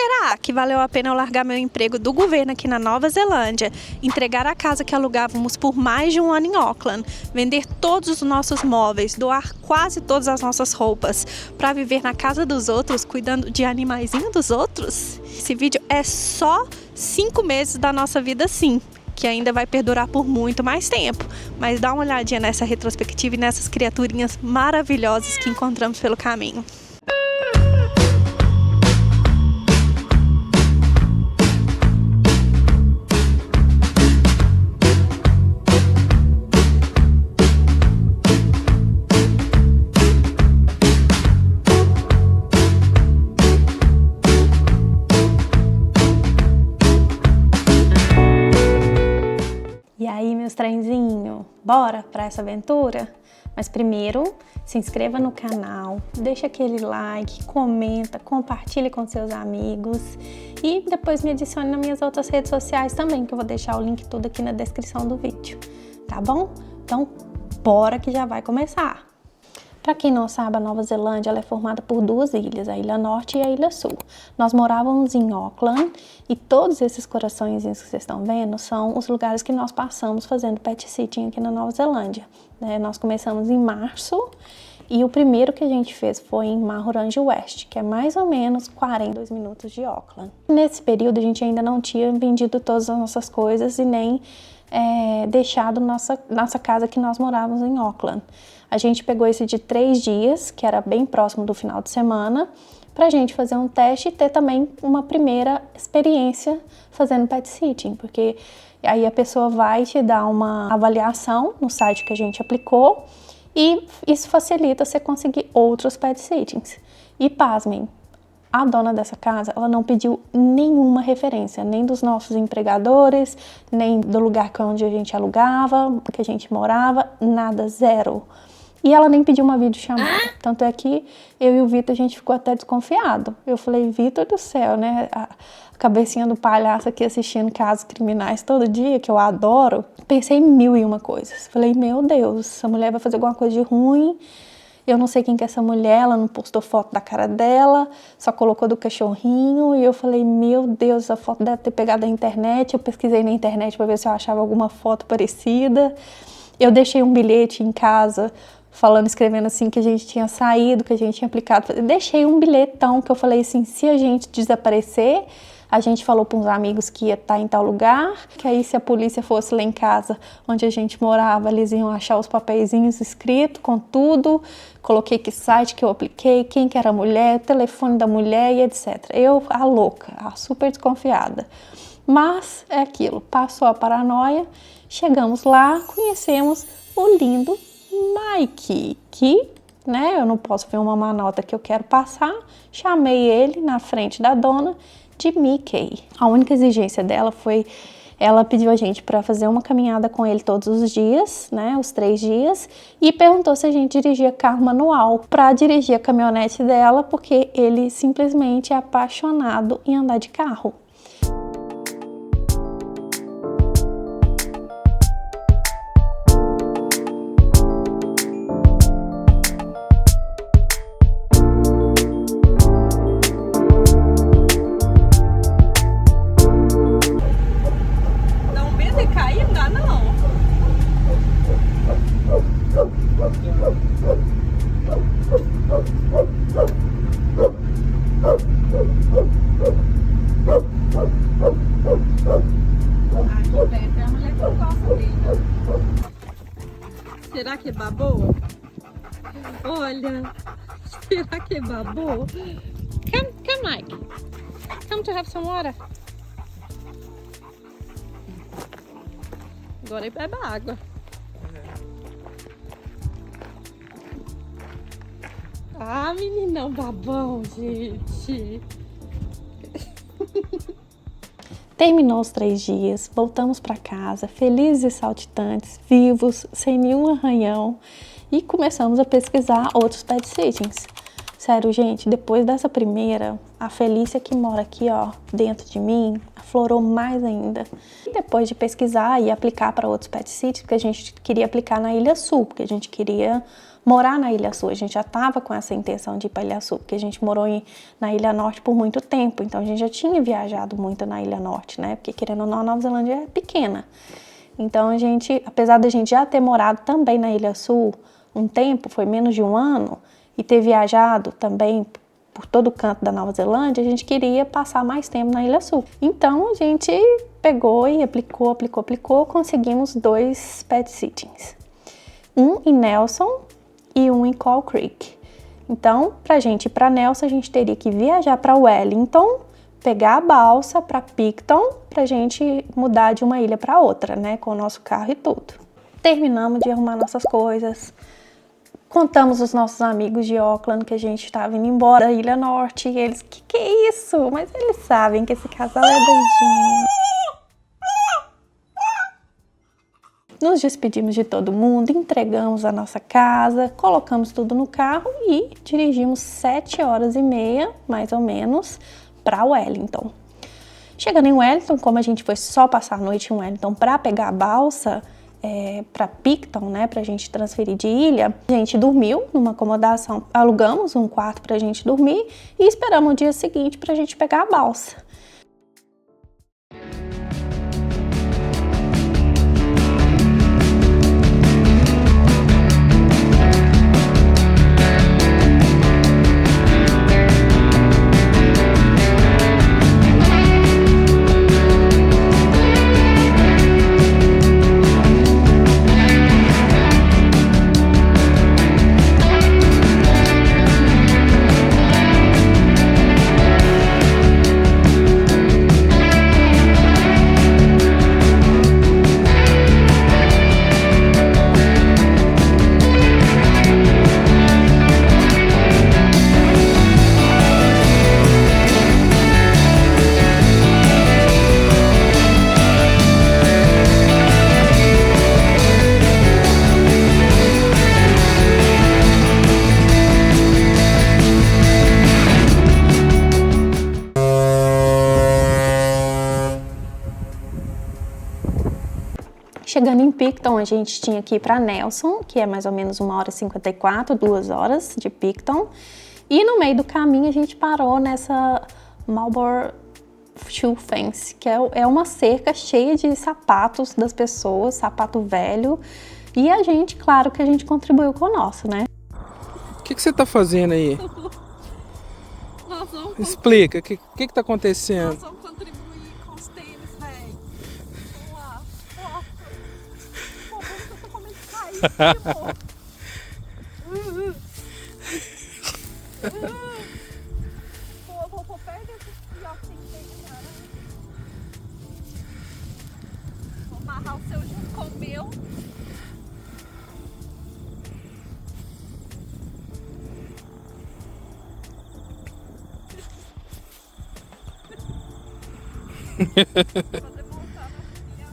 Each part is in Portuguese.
será que valeu a pena eu largar meu emprego do governo aqui na Nova Zelândia, entregar a casa que alugávamos por mais de um ano em Auckland, vender todos os nossos móveis, doar quase todas as nossas roupas, para viver na casa dos outros, cuidando de animaizinhos dos outros? Esse vídeo é só 5 meses da nossa vida, sim, que ainda vai perdurar por muito mais tempo. Mas dá uma olhadinha nessa retrospectiva e nessas criaturinhas maravilhosas que encontramos pelo caminho. E aí, meus trenzinhos, bora para essa aventura? Mas primeiro, se inscreva no canal, deixa aquele like, comenta, compartilhe com seus amigos e depois me adicione nas minhas outras redes sociais também, que eu vou deixar o link todo aqui na descrição do vídeo, tá bom? Então, bora que já vai começar! Para quem não sabe, a Nova Zelândia ela é formada por 2 ilhas, a Ilha Norte e a Ilha Sul. Nós morávamos em Auckland e todos esses coraçõezinhos que vocês estão vendo são os lugares que nós passamos fazendo pet sitting aqui na Nova Zelândia. Nós começamos em março e o primeiro que a gente fez foi em Mahurangi West, que é mais ou menos 42 minutos de Auckland. Nesse período a gente ainda não tinha vendido todas as nossas coisas e nem deixado nossa casa que nós morávamos em Auckland. A gente pegou esse de 3 dias, que era bem próximo do final de semana, pra gente fazer um teste e ter também uma primeira experiência fazendo pet sitting, porque aí a pessoa vai te dar uma avaliação no site que a gente aplicou e isso facilita você conseguir outros pet sittings. E pasmem, a dona dessa casa, ela não pediu nenhuma referência, nem dos nossos empregadores, nem do lugar onde a gente alugava, que a gente morava, nada, zero. E ela nem pediu uma videochamada. Tanto é que eu e o Vitor, a gente ficou até desconfiado. Eu falei, Vitor do céu, né? A cabecinha do palhaço aqui assistindo casos criminais todo dia, que eu adoro. Pensei em 1001 coisas. Falei, meu Deus, essa mulher vai fazer alguma coisa de ruim. Eu não sei quem que é essa mulher, ela não postou foto da cara dela, só colocou do cachorrinho. E eu falei, meu Deus, essa foto deve ter pegado da internet. Eu pesquisei na internet para ver se eu achava alguma foto parecida. Eu deixei um bilhete em casa escrevendo assim que a gente tinha saído, que a gente tinha aplicado. Eu deixei um bilhetão que eu falei assim, se a gente desaparecer, a gente falou para uns amigos que ia estar em tal lugar, que aí se a polícia fosse lá em casa onde a gente morava, eles iam achar os papeizinhos escritos com tudo. Coloquei que site que eu apliquei, quem que era a mulher, o telefone da mulher e etc. Eu, a louca, a super desconfiada. Mas é aquilo, passou a paranoia, chegamos lá, conhecemos o lindo Mike, que, né, eu não posso ver uma má nota que eu quero passar, chamei ele na frente da dona de Mickey. A única exigência dela foi, ela pediu a gente para fazer uma caminhada com ele todos os dias, né, os 3 dias, e perguntou se a gente dirigia carro manual para dirigir a caminhonete dela, porque ele simplesmente é apaixonado em andar de carro. Será que é babô? Olha, será que é babô? Come, Mike. Come to have some water. Agora ele bebe água. Ah, meninão babão, gente. Terminou os 3 dias, voltamos para casa, felizes e saltitantes, vivos, sem nenhum arranhão, e começamos a pesquisar outros pet sittings. Sério, gente, depois dessa primeira, a Felícia que mora aqui, ó, dentro de mim, aflorou mais ainda. E depois de pesquisar e aplicar para outros pet sittings, porque a gente queria aplicar na Ilha Sul, porque a gente queria morar na Ilha Sul. A gente já estava com essa intenção de ir para a Ilha Sul, porque a gente morou na Ilha Norte por muito tempo, então a gente já tinha viajado muito na Ilha Norte, né? Porque querendo ou não, a Nova Zelândia é pequena. Então a gente, apesar da gente já ter morado também na Ilha Sul um tempo, foi menos de um ano, e ter viajado também por todo o canto da Nova Zelândia, a gente queria passar mais tempo na Ilha Sul. Então a gente pegou e aplicou, conseguimos 2 pet sittings. Um em Nelson e um em Coal Creek. Então, pra gente ir pra Nelson, a gente teria que viajar para Wellington, pegar a balsa para Picton, pra gente mudar de uma ilha para outra, né, com o nosso carro e tudo. Terminamos de arrumar nossas coisas, contamos aos nossos amigos de Auckland que a gente estava indo embora da Ilha Norte, e eles, que é isso? Mas eles sabem que esse casal é doidinho. Nos despedimos de todo mundo, entregamos a nossa casa, colocamos tudo no carro e dirigimos 7h30, mais ou menos, para Wellington. Chegando em Wellington, como a gente foi só passar a noite em Wellington para pegar a balsa para Picton, né, para a gente transferir de ilha, a gente dormiu numa acomodação, alugamos um quarto para a gente dormir e esperamos o dia seguinte para a gente pegar a balsa. Chegando em Picton, a gente tinha que ir para Nelson, que é mais ou menos 1h54, 2 horas de Picton. E no meio do caminho a gente parou nessa Marlborough Shoe Fence, que é uma cerca cheia de sapatos das pessoas, sapato velho. E a gente, claro que a gente contribuiu com o nosso, né? O que você tá fazendo aí? Explica, o que tá acontecendo? Nós vamos contribuir com os tênis, velho. Vamos lá. Pô, eu tô comendo caído. Pô, vou perto desses fioquinhos que tem aqui, cara. Vou amarrar o seu junto com o meu. Fazer montar na filha.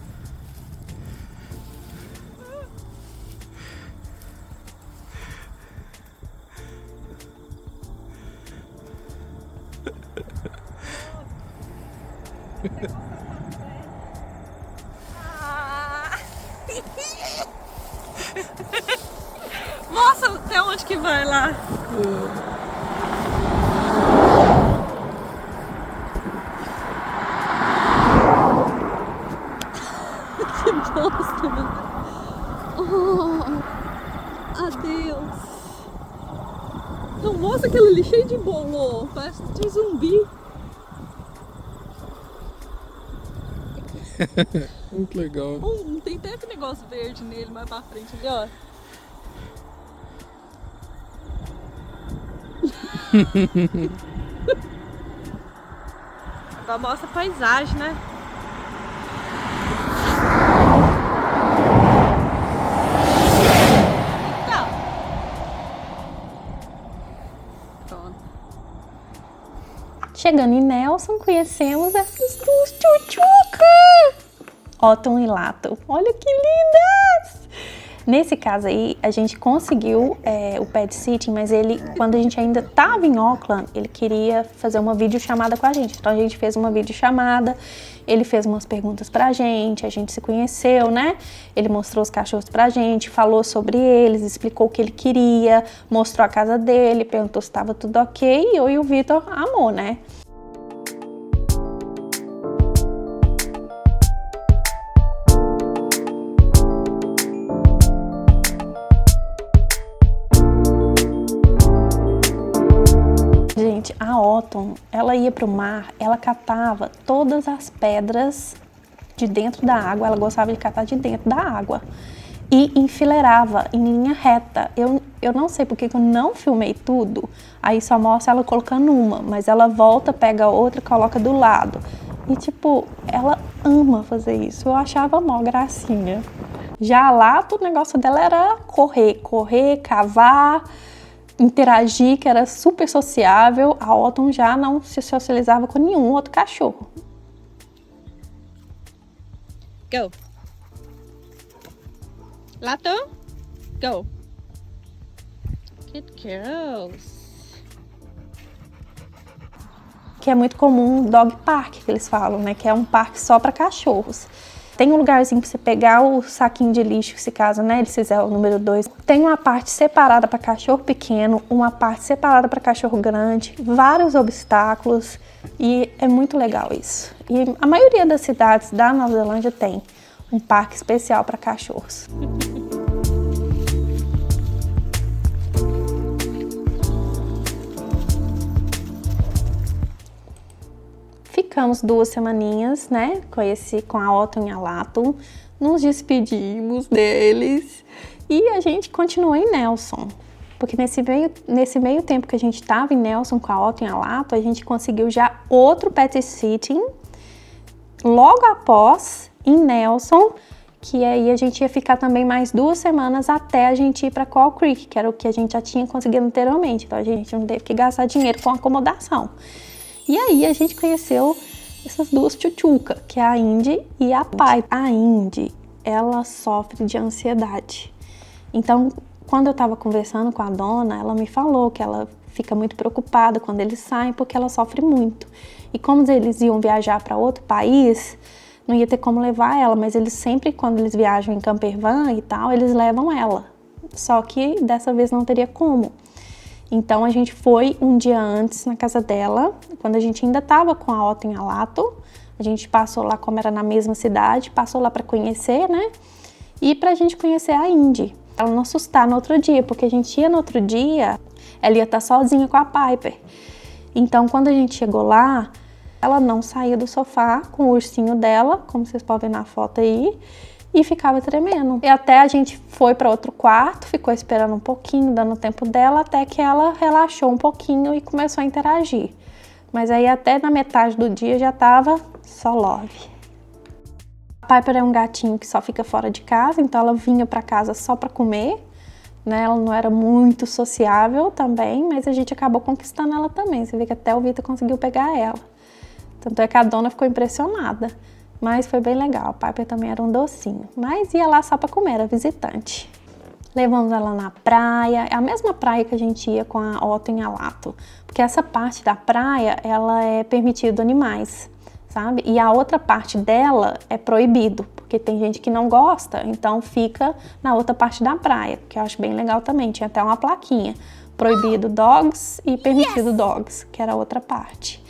Nossa, até onde que vai lá? Que bosta, meu Deus. Oh, adeus. Não, mostra aquele ali cheio de bolô. Parece de zumbi. Muito legal. Tem até esse negócio verde nele mais pra frente ali, ó. Agora mostra a paisagem, né? Então. Pronto. Chegando em Nelson, conhecemos essas duas tchutchucas! Otton e Lato. Olha que lindas! Nesse caso aí, a gente conseguiu o pet sitting, mas ele, quando a gente ainda estava em Auckland, ele queria fazer uma videochamada com a gente. Então a gente fez uma videochamada, ele fez umas perguntas pra gente, a gente se conheceu, né? Ele mostrou os cachorros pra gente, falou sobre eles, explicou o que ele queria, mostrou a casa dele, perguntou se estava tudo ok, e eu e o Vitor amou, né? Gente, a Autumn, ela ia pro mar, ela catava todas as pedras de dentro da água, ela gostava de catar de dentro da água e enfileirava em linha reta. Eu não sei porque que eu não filmei tudo, aí só mostra ela colocando uma, mas ela volta, pega outra e coloca do lado. E tipo, ela ama fazer isso, eu achava mó gracinha. Já a Lato, o negócio dela era correr, cavar, interagir, que era super sociável. A Autumn já não se socializava com nenhum outro cachorro. Go. Lato, go. Good girls. Que é muito comum dog park, que eles falam, né? Que é um parque só para cachorros. Tem um lugarzinho para você pegar o saquinho de lixo, se caso, né, ele fizer o número 2. Tem uma parte separada para cachorro pequeno, uma parte separada para cachorro grande, vários obstáculos, e é muito legal isso. E a maioria das cidades da Nova Zelândia tem um parque especial para cachorros. Ficamos 2 semaninhas, né, com a Autumn e a Lato, nos despedimos deles e a gente continuou em Nelson. Porque nesse meio tempo que a gente estava em Nelson com a Autumn e a Lato, a gente conseguiu já outro pet sitting logo após em Nelson, que aí a gente ia ficar também mais 2 semanas até a gente ir para Coal Creek, que era o que a gente já tinha conseguido anteriormente, então a gente não teve que gastar dinheiro com acomodação. E aí a gente conheceu essas 2 tchutchucas, que é a Indy e a Pai. A Indy, ela sofre de ansiedade. Então, quando eu tava conversando com a dona, ela me falou que ela fica muito preocupada quando eles saem, porque ela sofre muito. E como eles iam viajar para outro país, não ia ter como levar ela, mas eles sempre, quando eles viajam em camper van e tal, eles levam ela. Só que dessa vez não teria como. Então a gente foi um dia antes na casa dela, quando a gente ainda estava com a Autumn e a Lato. A gente passou lá, como era na mesma cidade, passou lá para conhecer, né? E pra gente conhecer a Indy. Ela não assustar no outro dia, porque a gente ia no outro dia, ela ia estar sozinha com a Piper. Então quando a gente chegou lá, ela não saía do sofá com o ursinho dela, como vocês podem ver na foto aí, e ficava tremendo. E até a gente foi para outro quarto, ficou esperando um pouquinho, dando tempo dela, até que ela relaxou um pouquinho e começou a interagir. Mas aí até na metade do dia já tava só love. A Piper é um gatinho que só fica fora de casa, então ela vinha para casa só para comer, né? Ela não era muito sociável também, mas a gente acabou conquistando ela também. Você vê que até o Vitor conseguiu pegar ela. Tanto é que a dona ficou impressionada. Mas foi bem legal, a Piper também era um docinho. Mas ia lá só para comer, era visitante. Levamos ela na praia, é a mesma praia que a gente ia com a Autumn e a Lato. Porque essa parte da praia, ela é permitido animais, sabe? E a outra parte dela é proibido, porque tem gente que não gosta, então fica na outra parte da praia, que eu acho bem legal também. Tinha até uma plaquinha, proibido dogs e permitido dogs, que era a outra parte.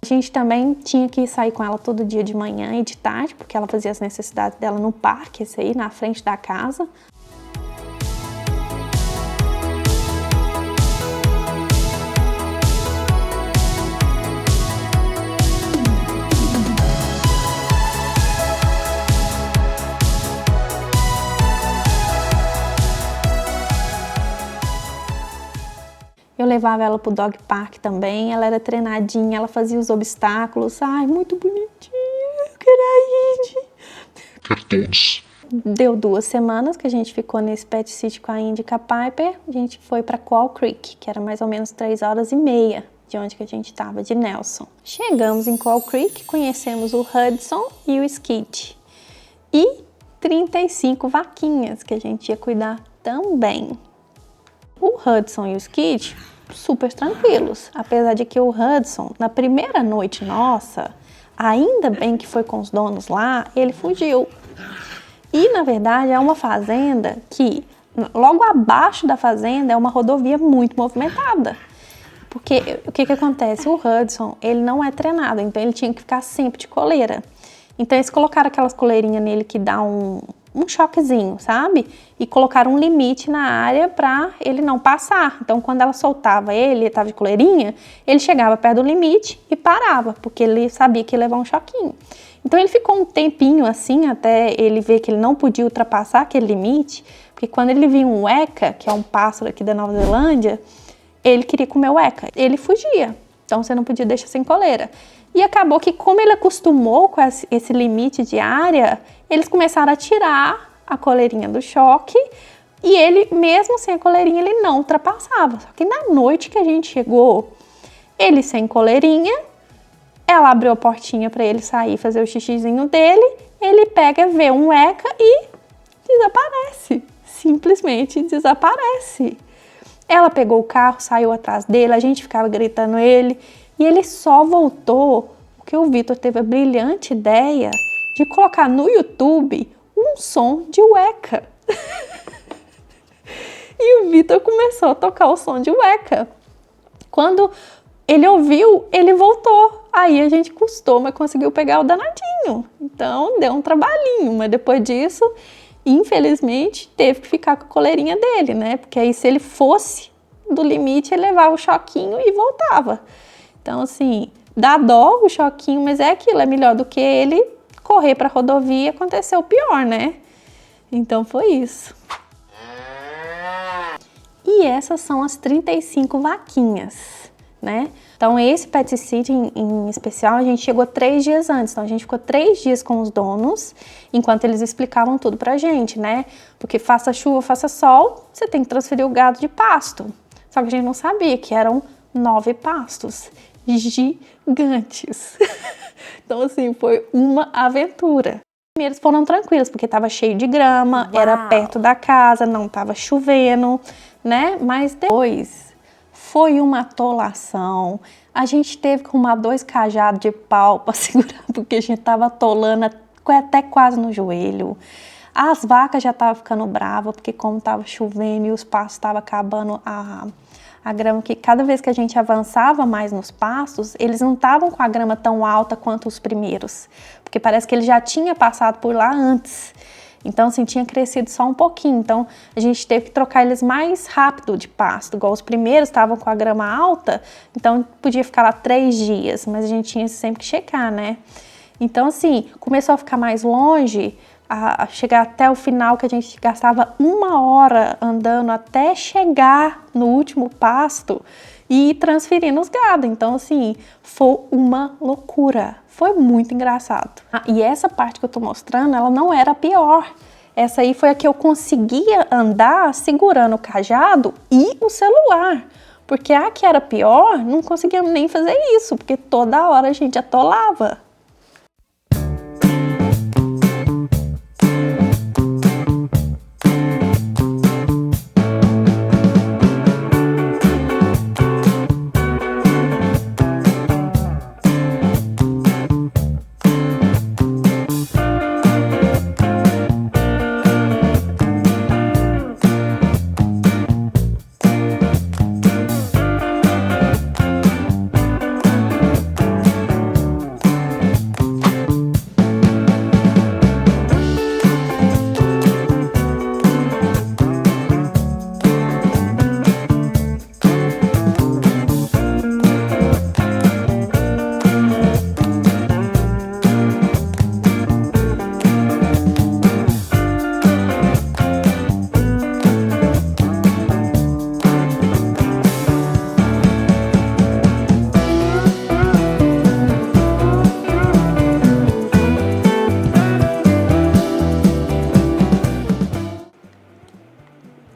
A gente também tinha que sair com ela todo dia de manhã e de tarde, porque ela fazia as necessidades dela no parque, esse aí, na frente da casa. levava ela pro dog park também, ela era treinadinha, ela fazia os obstáculos. Ai, muito bonitinha, eu quero a Indy. Quero todos. Deu 2 semanas que a gente ficou nesse pet sítio com a Indy e com a Piper. A gente foi para Qual Creek, que era mais ou menos 3h30 de onde que a gente estava, de Nelson. Chegamos em Qual Creek, conhecemos o Hudson e o Skid. E 35 vaquinhas que a gente ia cuidar também. O Hudson e o Skid, super tranquilos. Apesar de que o Hudson, na primeira noite nossa, ainda bem que foi com os donos lá, ele fugiu. E, na verdade, é uma fazenda que, logo abaixo da fazenda, é uma rodovia muito movimentada. Porque o que acontece? O Hudson, ele não é treinado, então ele tinha que ficar sempre de coleira. Então eles colocaram aquelas coleirinhas nele que dá um choquezinho, sabe? E colocaram um limite na área para ele não passar. Então quando ela soltava ele estava de coleirinha, ele chegava perto do limite e parava, porque ele sabia que ia levar um choquinho. Então ele ficou um tempinho assim, até ele ver que ele não podia ultrapassar aquele limite, porque quando ele viu um weka, que é um pássaro aqui da Nova Zelândia, ele queria comer o weka. Ele fugia, então você não podia deixar sem coleira. E acabou que, como ele acostumou com esse limite de área, eles começaram a tirar a coleirinha do choque e ele, mesmo sem a coleirinha, ele não ultrapassava. Só que na noite que a gente chegou, ele sem coleirinha, ela abriu a portinha para ele sair, fazer o xixizinho dele, ele pega, vê um weka e desaparece. Simplesmente desaparece. Ela pegou o carro, saiu atrás dele, a gente ficava gritando ele. E ele só voltou porque o Vitor teve a brilhante ideia de colocar no YouTube um som de weka. E o Vitor começou a tocar o som de weka. Quando ele ouviu, ele voltou. Aí a gente custou, mas conseguiu pegar o danadinho. Então deu um trabalhinho, mas depois disso, infelizmente, teve que ficar com a coleirinha dele, né? Porque aí se ele fosse do limite, ele levava o choquinho e voltava. Então, assim, dá dó o choquinho, mas é aquilo, é melhor do que ele correr para a rodovia e acontecer o pior, né? Então, foi isso. E essas são as 35 vaquinhas, né? Então, esse pet sitting em especial, a gente chegou 3 dias antes. Então, a gente ficou 3 dias com os donos, enquanto eles explicavam tudo pra gente, né? Porque faça chuva, faça sol, você tem que transferir o gado de pasto. Só que a gente não sabia que eram 9 pastos gigantes. Então, assim, foi uma aventura. Primeiro, eles foram tranquilos, porque estava cheio de grama, era perto da casa, não estava chovendo, né? Mas depois foi uma atolação. A gente teve que arrumar 2 cajados de pau para segurar, porque a gente estava atolando até quase no joelho. As vacas já estavam ficando bravas, porque como estava chovendo e os pastos estavam acabando a grama, que cada vez que a gente avançava mais nos pastos, eles não estavam com a grama tão alta quanto os primeiros, porque parece que ele já tinha passado por lá antes. Então, assim, tinha crescido só um pouquinho. Então, a gente teve que trocar eles mais rápido de pasto. Igual os primeiros estavam com a grama alta, então podia ficar lá 3 dias, mas a gente tinha sempre que checar, né? Então, assim, começou a ficar mais longe, a chegar até o final, que a gente gastava 1 hora andando até chegar no último pasto e transferindo os gados. Então, assim, foi uma loucura. Foi muito engraçado. E essa parte que eu tô mostrando, ela não era a pior. Essa aí foi a que eu conseguia andar segurando o cajado e o celular. Porque a que era pior, não conseguíamos nem fazer isso, porque toda hora a gente atolava.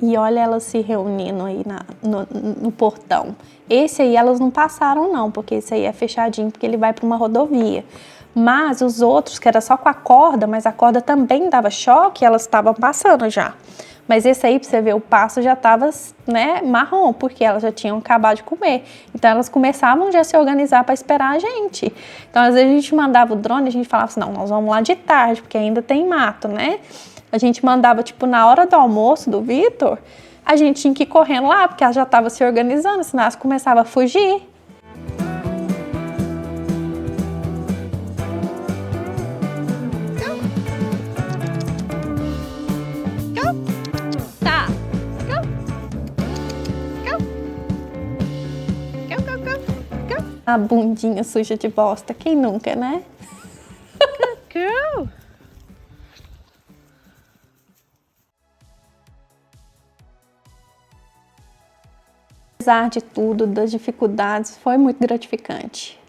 E olha elas se reunindo aí no portão. Esse aí elas não passaram não, porque esse aí é fechadinho, porque ele vai para uma rodovia. Mas os outros, que era só com a corda, mas a corda também dava choque, elas estavam passando já. Mas esse aí, pra você ver, o passo já estava, né, marrom, porque elas já tinham acabado de comer. Então elas começavam já a se organizar para esperar a gente. Então às vezes a gente mandava o drone e a gente falava assim, não, nós vamos lá de tarde, porque ainda tem mato, né? A gente mandava, tipo, na hora do almoço do Vitor, a gente tinha que ir correndo lá, porque ela já estava se organizando, senão elas começavam a fugir. A bundinha suja de bosta, quem nunca, né? Girl. Apesar de tudo, das dificuldades, foi muito gratificante.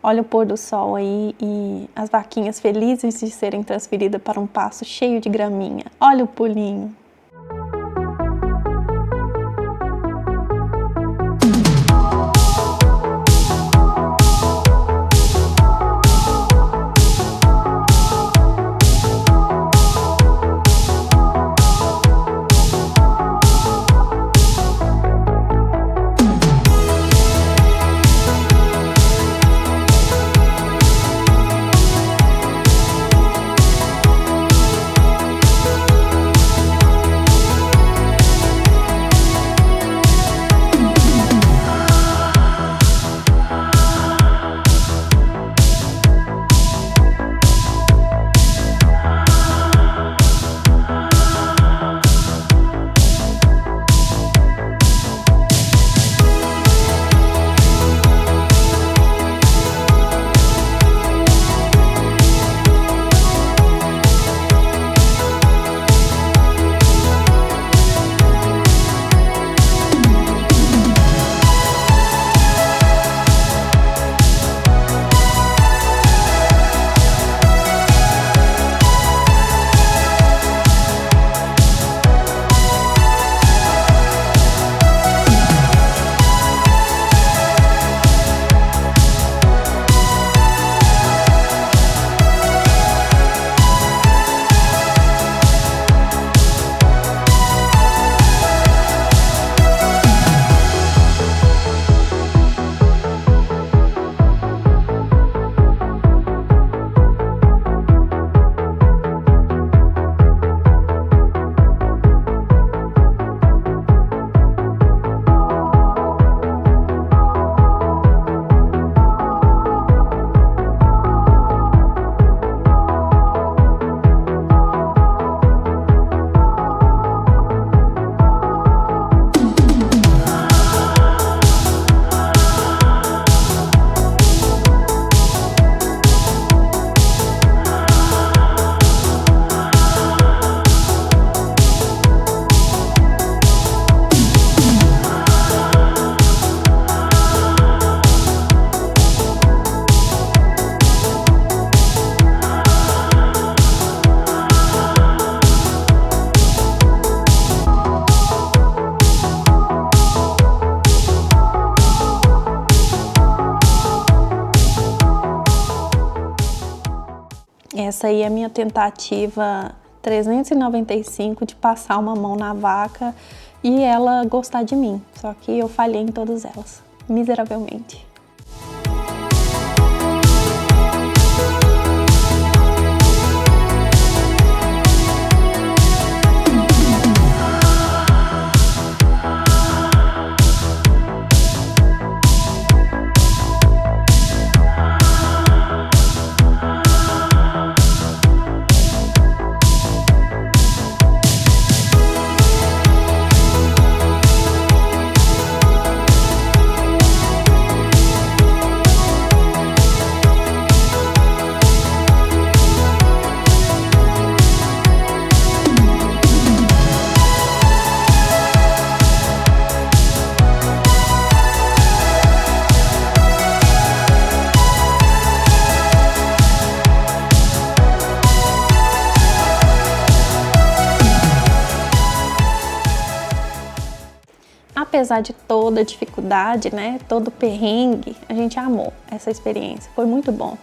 Olha o pôr do sol aí e as vaquinhas felizes de serem transferidas para um pasto cheio de graminha. Olha o pulinho. Essa aí é a minha tentativa 395 de passar uma mão na vaca e ela gostar de mim. Só que eu falhei em todas elas, miseravelmente. apesar de toda a dificuldade, né, todo o perrengue, a gente amou essa experiência, foi muito bom.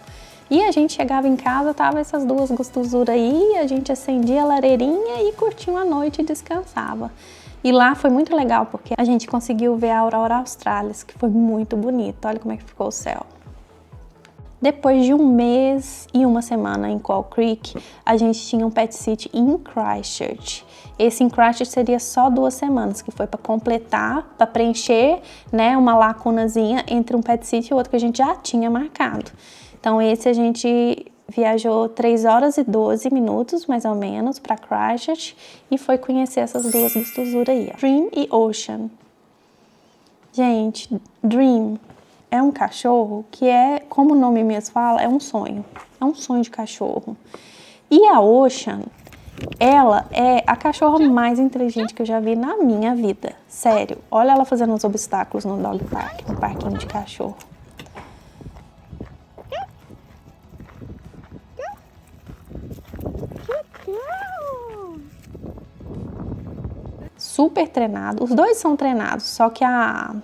E a gente chegava em casa, tava essas duas gostosuras aí, a gente acendia a lareirinha e curtia uma noite e descansava. E lá foi muito legal, porque a gente conseguiu ver a aurora australis, que foi muito bonita. Olha como é que ficou o céu. Depois de 1 mês e 1 semana em Quail Creek, a gente tinha um pet sit em Christchurch. Esse em Christchurch seria só 2 semanas, que foi para completar, para preencher, né, uma lacunazinha entre um pet sit e outro que a gente já tinha marcado. Então esse a gente viajou 3 horas e 12 minutos, mais ou menos, para Christchurch e foi conhecer essas duas gostosuras aí, ó. Dream e Ocean. Gente, Dream é um cachorro que é, como o nome mesmo fala, é um sonho. É um sonho de cachorro. E a Ocean, ela é a cachorra mais inteligente que eu já vi na minha vida. Sério, olha ela fazendo os obstáculos no dog park, no parquinho de cachorro. Super treinado, os dois são treinados, só que a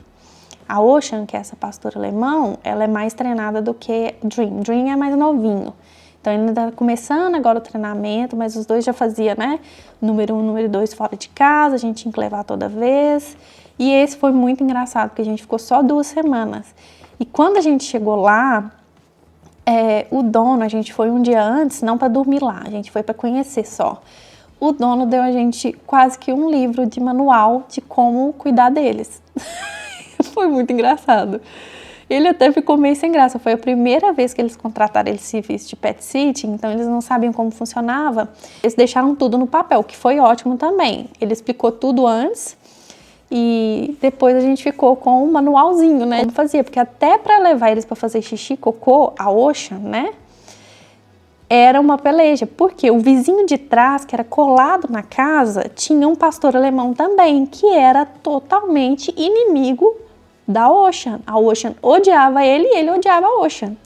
Ocean, que é essa pastora alemão, ela é mais treinada do que Dream. Dream é mais novinho, então ele ainda tá começando agora o treinamento, mas os dois já fazia, né, número 1, número 2 fora de casa, a gente tinha que levar toda vez, e esse foi muito engraçado, porque a gente ficou só 2 semanas, e quando a gente chegou lá, o dono, a gente foi um dia antes, não para dormir lá, a gente foi para conhecer só. O dono deu a gente quase que um livro de manual de como cuidar deles. Foi muito engraçado. Ele até ficou meio sem graça. Foi a primeira vez que eles contrataram esse serviço de pet sitting, então eles não sabiam como funcionava. Eles deixaram tudo no papel, que foi ótimo também. Ele explicou tudo antes e depois a gente ficou com um manualzinho, né? Como fazia, porque até para levar eles para fazer xixi, cocô, a Ocean, né? Era uma peleja, porque o vizinho de trás, que era colado na casa, tinha um pastor alemão também, que era totalmente inimigo da Ocean. A Ocean odiava ele e ele odiava a Ocean.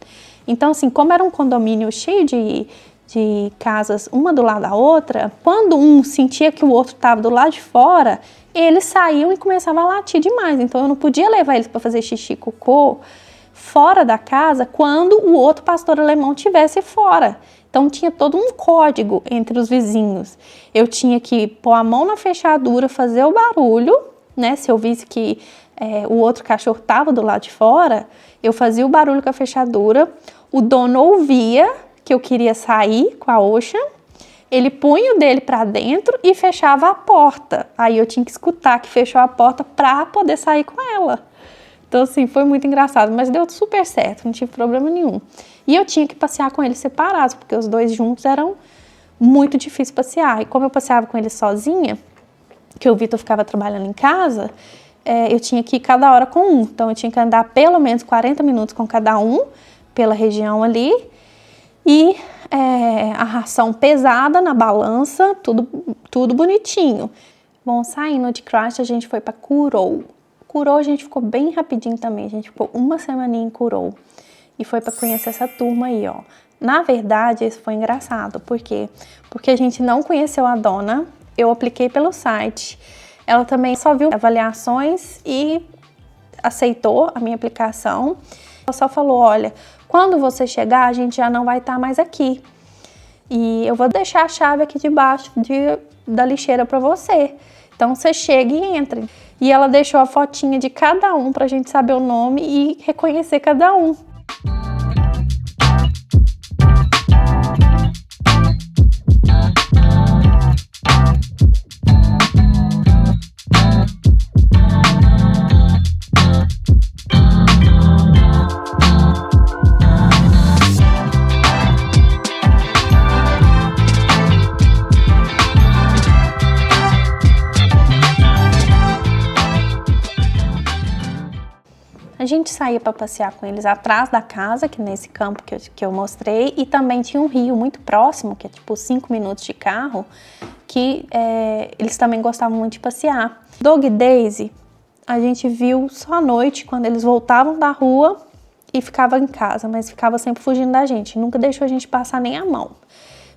Então, assim, como era um condomínio cheio de casas, uma do lado da outra, quando um sentia que o outro estava do lado de fora, eles saíam e começavam a latir demais. Então, eu não podia levar eles para fazer xixi e cocô fora da casa quando o outro pastor alemão estivesse fora. Então tinha todo um código entre os vizinhos. Eu tinha que pôr a mão na fechadura, fazer o barulho, né? Se eu visse que o outro cachorro estava do lado de fora, eu fazia o barulho com a fechadura, o dono ouvia que eu queria sair com a Ocean, ele punha o dele para dentro e fechava a porta. Aí eu tinha que escutar que fechou a porta para poder sair com ela. Então, assim, foi muito engraçado, mas deu super certo, não tive problema nenhum. E eu tinha que passear com eles separados, porque os dois juntos eram muito difícil passear. E como eu passeava com eles sozinha, que o Vitor ficava trabalhando em casa, eu tinha que ir cada hora com um. Então, eu tinha que andar pelo menos 40 minutos com cada um, pela região ali. E a ração pesada na balança, tudo bonitinho. Bom, saindo de Christchurch, a gente foi para Kurau. Kurau a gente ficou bem rapidinho também, a gente ficou 1 semaninha em Kurau e foi para conhecer essa turma aí, ó. Na verdade, isso foi engraçado, por quê? Porque a gente não conheceu a dona, eu apliquei pelo site, ela também só viu avaliações e aceitou a minha aplicação. Ela só falou, olha, quando você chegar, a gente já não vai estar mais aqui e eu vou deixar a chave aqui debaixo da lixeira para você. Então, você chega e entra. E ela deixou a fotinha de cada um pra gente saber o nome e reconhecer cada um. A gente saía para passear com eles atrás da casa, que nesse campo que eu mostrei, e também tinha um rio muito próximo, que é tipo 5 minutos de carro, que eles também gostavam muito de passear. Dog Days, a gente viu só à noite, quando eles voltavam da rua e ficavam em casa, mas ficava sempre fugindo da gente, nunca deixou a gente passar nem a mão,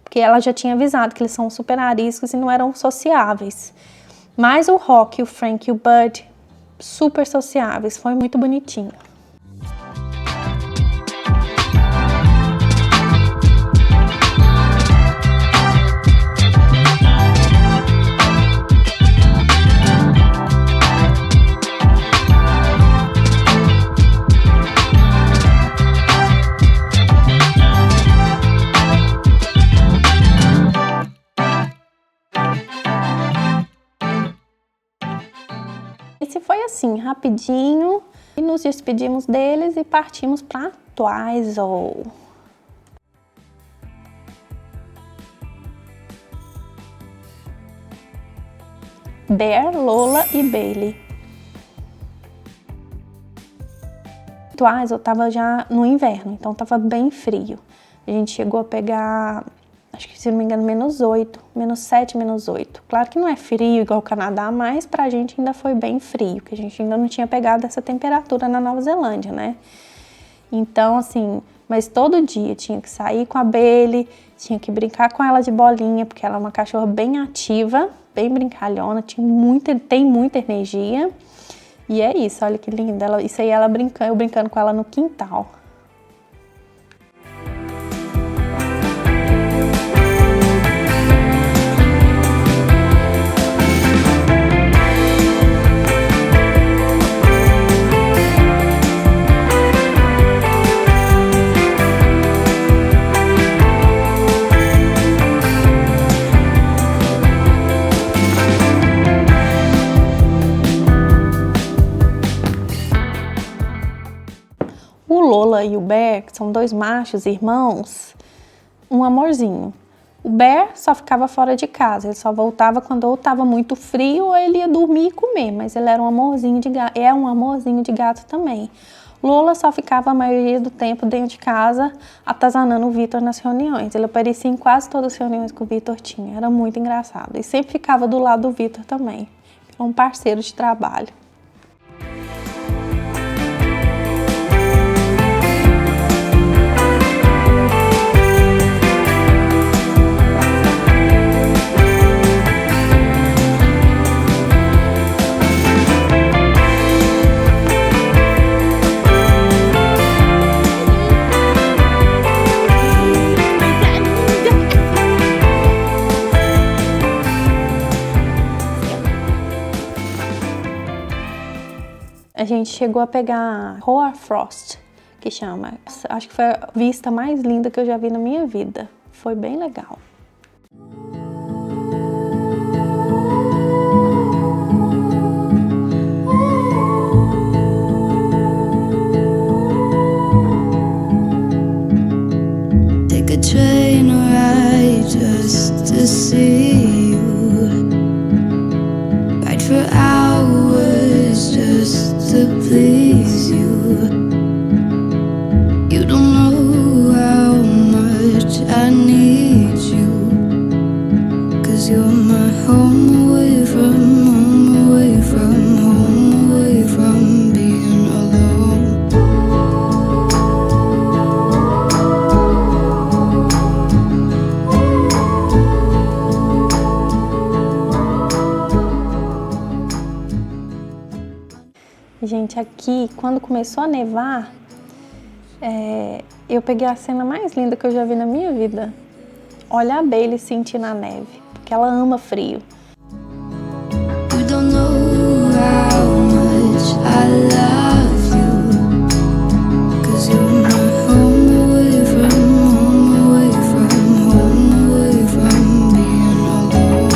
porque ela já tinha avisado que eles são super ariscos e não eram sociáveis. Mas o Rock, o Frank e o Bud, super sociáveis, foi muito bonitinho. Esse foi assim, rapidinho, e nos despedimos deles e partimos para Twizel. Bear, Lola e Bailey. Twizel tava já no inverno, então tava bem frio. A gente chegou a pegar, acho que se não me engano, -8, -7, -8. Claro que não é frio igual o Canadá, mas pra gente ainda foi bem frio, que a gente ainda não tinha pegado essa temperatura na Nova Zelândia, né? Então, assim, mas todo dia tinha que sair com a Bailey, tinha que brincar com ela de bolinha, porque ela é uma cachorra bem ativa, bem brincalhona, tem muita energia. E é isso, olha que linda. Isso aí eu brincando com ela no quintal. O Lola e o Bear, que são dois machos irmãos, um amorzinho. O Bear só ficava fora de casa, ele só voltava quando ou estava muito frio ou ele ia dormir e comer, mas ele era um amorzinho de gato, é um amorzinho de gato também. Lola só ficava a maioria do tempo dentro de casa, atazanando o Vitor nas reuniões. Ele aparecia em quase todas as reuniões que o Vitor tinha, era muito engraçado. E sempre ficava do lado do Vitor também, é um parceiro de trabalho. A gente chegou a pegar Hoarfrost, que chama. Acho que foi a vista mais linda que eu já vi na minha vida. Foi bem legal. Take a train ride just to see you. Ride for hours just to please you. You don't know how much I need you. 'Cause you're my home away from home, away from home, away from being alone. Gente, aqui, quando começou a nevar, eu peguei a cena mais linda que eu já vi na minha vida. Olha a Bailey sentindo a neve, porque ela ama frio. You don't know how much I love you. 'Cause you're my home away from home, away from home, away from being alone.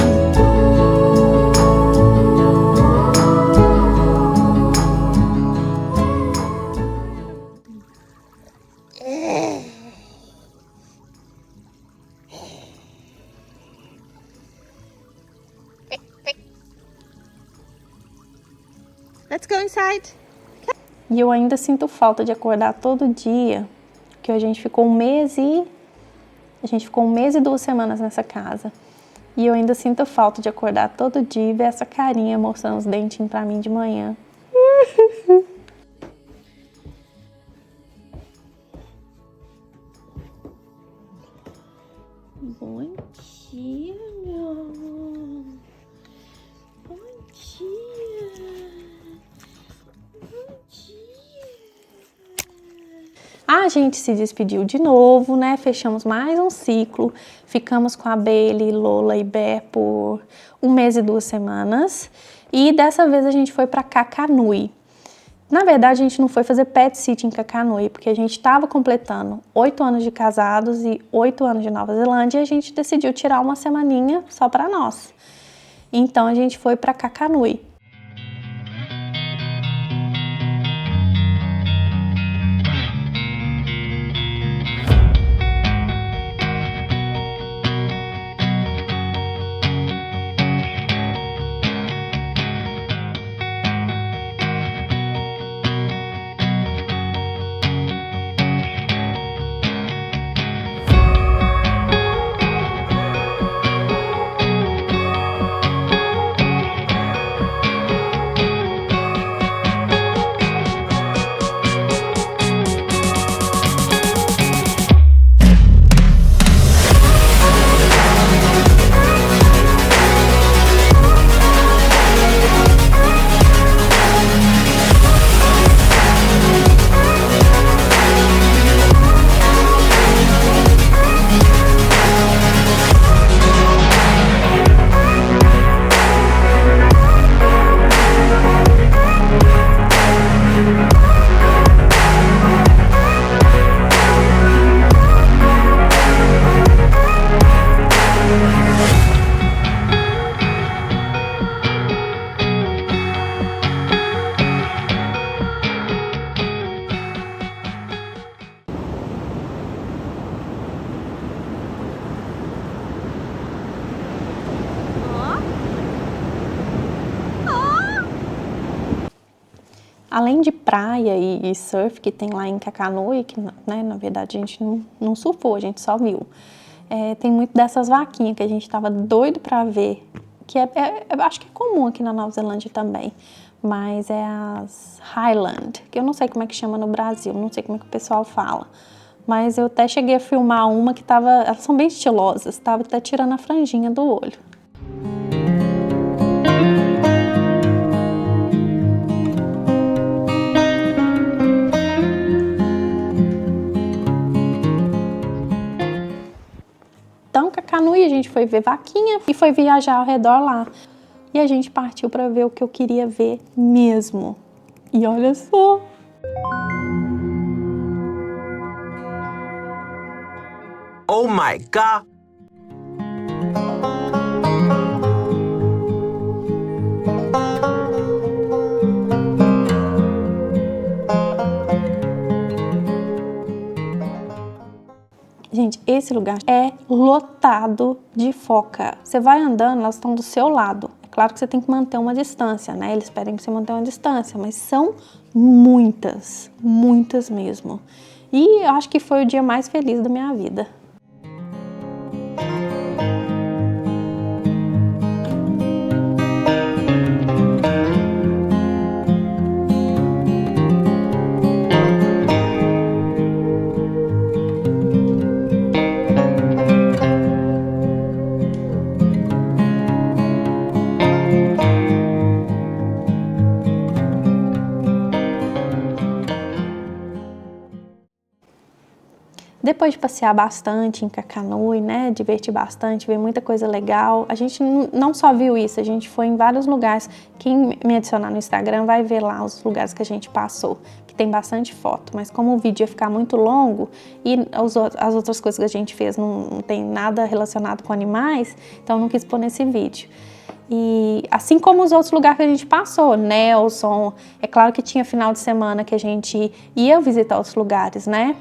Let's go inside. E eu ainda sinto falta de acordar todo dia, porque a gente ficou um mês e 2 semanas nessa casa. E eu ainda sinto falta de acordar todo dia e ver essa carinha mostrando os dentinhos pra mim de manhã. Bom dia, meu amor. Bom dia. A gente se despediu de novo, né? Fechamos mais um ciclo. Ficamos com a Bailey, Lola e Bé por 1 mês e 2 semanas. E dessa vez a gente foi para Kakanui. Na verdade, a gente não foi fazer pet sitting em Kakanui, porque a gente estava completando 8 anos de casados e 8 anos de Nova Zelândia, e a gente decidiu tirar uma semaninha só para nós. Então a gente foi para Kakanui. Além de praia e surf que tem lá em Kakanui, que né, na verdade a gente não surfou, a gente só viu. Tem muito dessas vaquinhas que a gente estava doido para ver, que acho que é comum aqui na Nova Zelândia também, mas é as Highland, que eu não sei como é que chama no Brasil, não sei como é que o pessoal fala. Mas eu até cheguei a filmar uma que elas são bem estilosas, estava até tirando a franjinha do olho. Então, Kakanui, a gente foi ver vaquinha e foi viajar ao redor lá. E a gente partiu para ver o que eu queria ver mesmo. E olha só! Oh my God! Gente, esse lugar é lotado de foca. Você vai andando, elas estão do seu lado. É claro que você tem que manter uma distância, né? Eles pedem pra você manter uma distância, mas são muitas, muitas mesmo. E eu acho que foi o dia mais feliz da minha vida. Depois de passear bastante em Kakanui, né, divertir bastante, ver muita coisa legal, a gente não só viu isso, a gente foi em vários lugares. Quem me adicionar no Instagram vai ver lá os lugares que a gente passou, que tem bastante foto, mas como o vídeo ia ficar muito longo e as outras coisas que a gente fez não tem nada relacionado com animais, então eu não quis pôr nesse vídeo. E assim como os outros lugares que a gente passou, Nelson, é claro que tinha final de semana que a gente ia visitar outros lugares, né?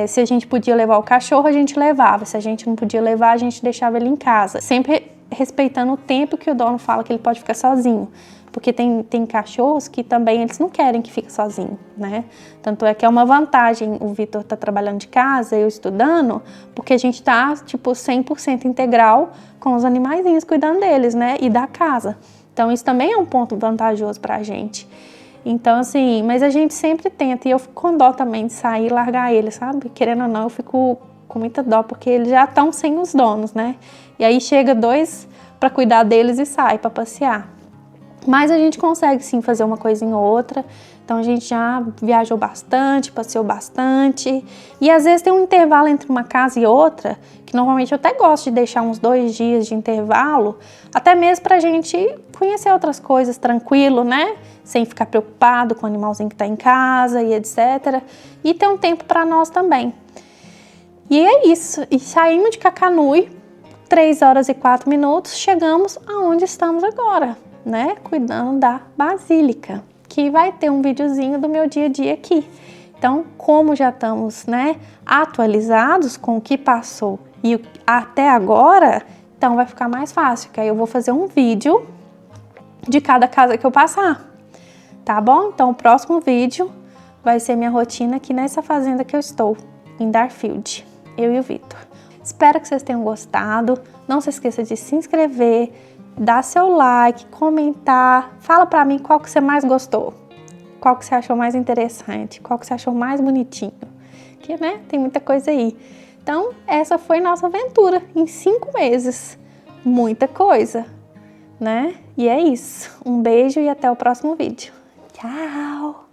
Se a gente podia levar o cachorro, a gente levava. Se a gente não podia levar, a gente deixava ele em casa. Sempre respeitando o tempo que o dono fala que ele pode ficar sozinho. Porque tem cachorros que também eles não querem que fique sozinho, né? Tanto é que é uma vantagem o Vitor tá trabalhando de casa, eu estudando, porque a gente tá, tipo, 100% integral com os animaizinhos, cuidando deles, né? E da casa. Então isso também é um ponto vantajoso pra gente. Então, assim, mas a gente sempre tenta, e eu fico com dó também de sair e largar ele, sabe? Querendo ou não, eu fico com muita dó, porque eles já estão sem os donos, né? E aí chega 2 para cuidar deles e sai para passear. Mas a gente consegue sim fazer uma coisinha ou outra. Então Então a gente já viajou bastante, passeou bastante. E às vezes tem um intervalo entre uma casa e outra, que normalmente eu até gosto de deixar uns 2 dias de intervalo, até mesmo pra gente conhecer outras coisas tranquilo, né? Sem ficar preocupado com o animalzinho que tá em casa e etc. E ter um tempo pra nós também. E é isso. E saímos de Cacanui, 3 horas e 4 minutos, chegamos aonde estamos agora, né? Cuidando da Basílica, que vai ter um videozinho do meu dia a dia aqui. Então, como já estamos, né, atualizados com o que passou e até agora, então vai ficar mais fácil, que aí eu vou fazer um vídeo de cada casa que eu passar, tá bom? Então, o próximo vídeo vai ser minha rotina aqui nessa fazenda que eu estou, em Darfield, eu e o Vitor. Espero que vocês tenham gostado. Não se esqueça de se inscrever, dar seu like, comentar. Fala pra mim qual que você mais gostou, qual que você achou mais interessante, qual que você achou mais bonitinho. Que, né, tem muita coisa aí. Então, essa foi nossa aventura em 5 meses. Muita coisa, né? E é isso. Um beijo e até o próximo vídeo. Tchau!